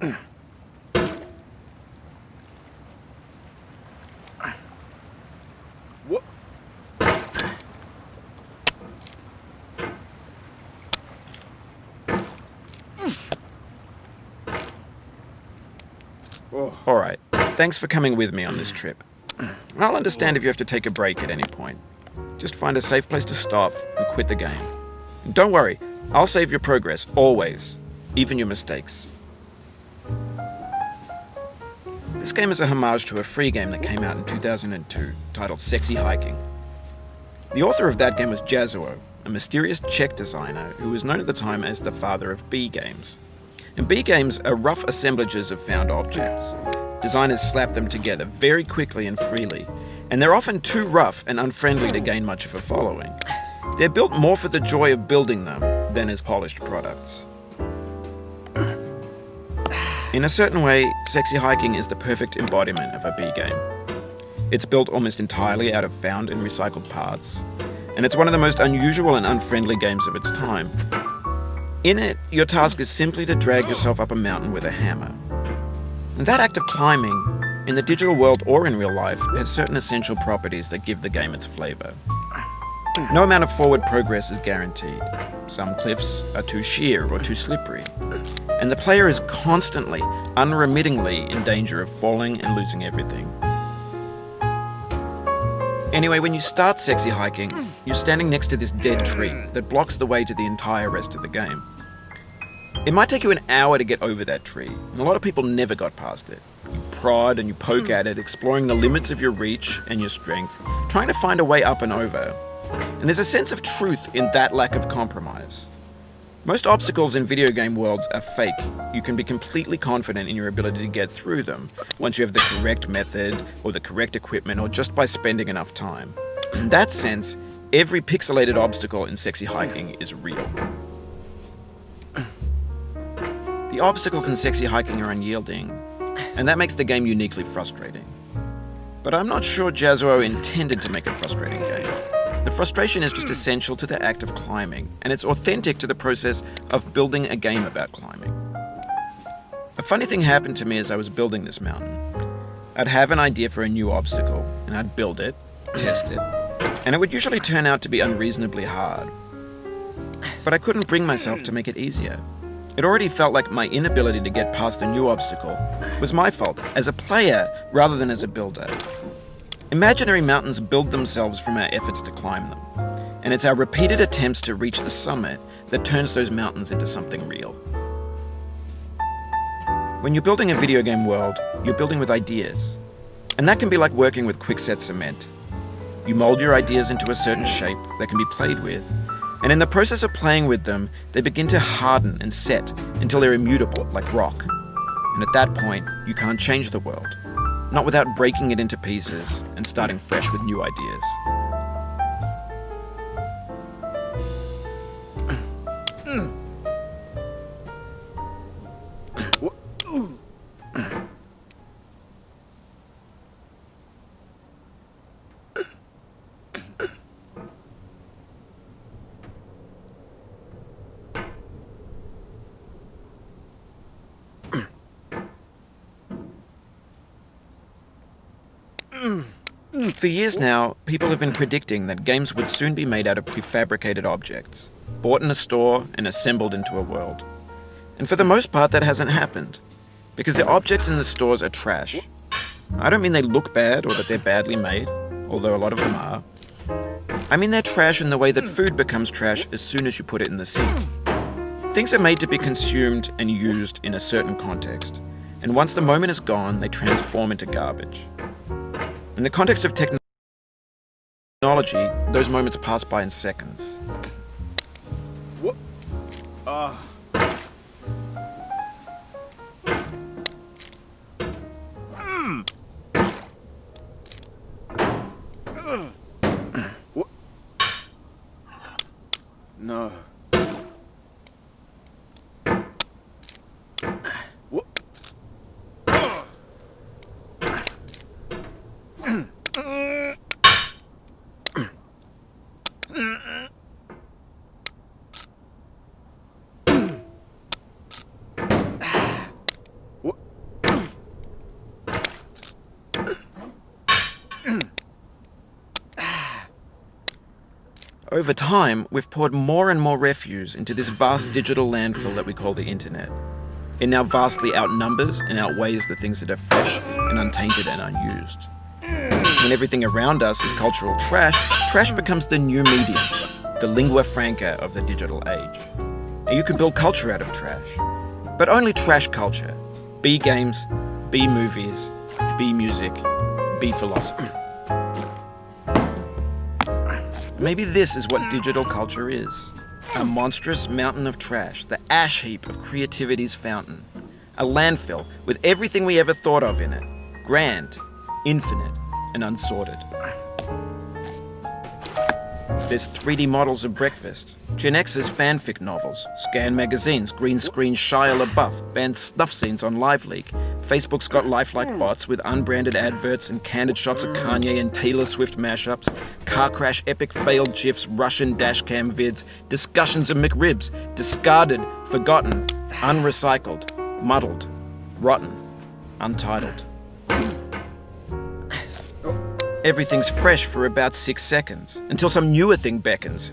What? Alright, thanks for coming with me on this trip. I'll understand if you have to take a break at any point. Just find a safe place to stop and quit the game. And don't worry, I'll save your progress, always, even your mistakes. This game is a homage to a free game that came out in 2002, titled Sexy Hiking. The author of that game was Jazuo, a mysterious Czech designer who was known at the time as the father of B games. And B games are rough assemblages of found objects. Designers slap them together very quickly and freely, and they're often too rough and unfriendly to gain much of a following. They're built more for the joy of building them than as polished products. In a certain way, Sexy Hiking is the perfect embodiment of a B game. It's built almost entirely out of found and recycled parts, and it's one of the most unusual and unfriendly games of its time. In it, your task is simply to drag yourself up a mountain with a hammer. And that act of climbing, in the digital world or in real life, has certain essential properties that give the game its flavor. No amount of forward progress is guaranteed. Some cliffs are too sheer or too slippery, and the player is constantly, unremittingly in danger of falling and losing everything. Anyway, when you start Sexy Hiking, you're standing next to this dead tree that blocks the way to the entire rest of the game. It might take you an hour to get over that tree, and a lot of people never got past it. You prod and you poke at it, exploring the limits of your reach and your strength, trying to find a way up and over. And there's a sense of truth in that lack of compromise. Most obstacles in video game worlds are fake. You can be completely confident in your ability to get through them once you have the correct method or the correct equipment or just by spending enough time. In that sense, every pixelated obstacle in Sexy Hiking is real. The obstacles in Sexy Hiking are unyielding, and that makes the game uniquely frustrating. But I'm not sure Jazuo intended to make a frustrating game. The frustration is just essential to the act of climbing, and it's authentic to the process of building a game about climbing. A funny thing happened to me as I was building this mountain. I'd have an idea for a new obstacle, and I'd build it, test it, and it would usually turn out to be unreasonably hard. But I couldn't bring myself to make it easier. It already felt like my inability to get past the new obstacle was my fault as a player rather than as a builder. Imaginary mountains build themselves from our efforts to climb them, and it's our repeated attempts to reach the summit that turns those mountains into something real. When you're building a video game world, you're building with ideas, and that can be like working with quickset cement. You mold your ideas into a certain shape that can be played with, and in the process of playing with them, they begin to harden and set until they're immutable, like rock. And at that point, you can't change the world. Not without breaking it into pieces and starting fresh with new ideas. For years now, people have been predicting that games would soon be made out of prefabricated objects, bought in a store and assembled into a world. And for the most part, that hasn't happened, because the objects in the stores are trash. I don't mean they look bad or that they're badly made, although a lot of them are. I mean they're trash in the way that food becomes trash as soon as you put it in the sink. Things are made to be consumed and used in a certain context, and once the moment is gone, they transform into garbage. In the context of technology, those moments pass by in seconds. What? What? No. What? Over time, we've poured more and more refuse into this vast digital landfill that we call the internet. It now vastly outnumbers and outweighs the things that are fresh and untainted and unused. When everything around us is cultural trash, trash becomes the new medium, the lingua franca of the digital age. And you can build culture out of trash. But only trash culture. B games, B movies, B music, B philosophy. Maybe this is what digital culture is. A monstrous mountain of trash, the ash heap of creativity's fountain. A landfill with everything we ever thought of in it. Grand, infinite, and unsorted. There's 3D models of breakfast, Gen X's fanfic novels, scan magazines, green screen Shia LaBeouf, banned snuff scenes on LiveLeak. Facebook's got lifelike bots with unbranded adverts and candid shots of Kanye and Taylor Swift mashups, car crash epic failed GIFs, Russian dashcam vids, discussions of McRibs, discarded, forgotten, unrecycled, muddled, rotten, untitled. Everything's fresh for about 6 seconds, until some newer thing beckons.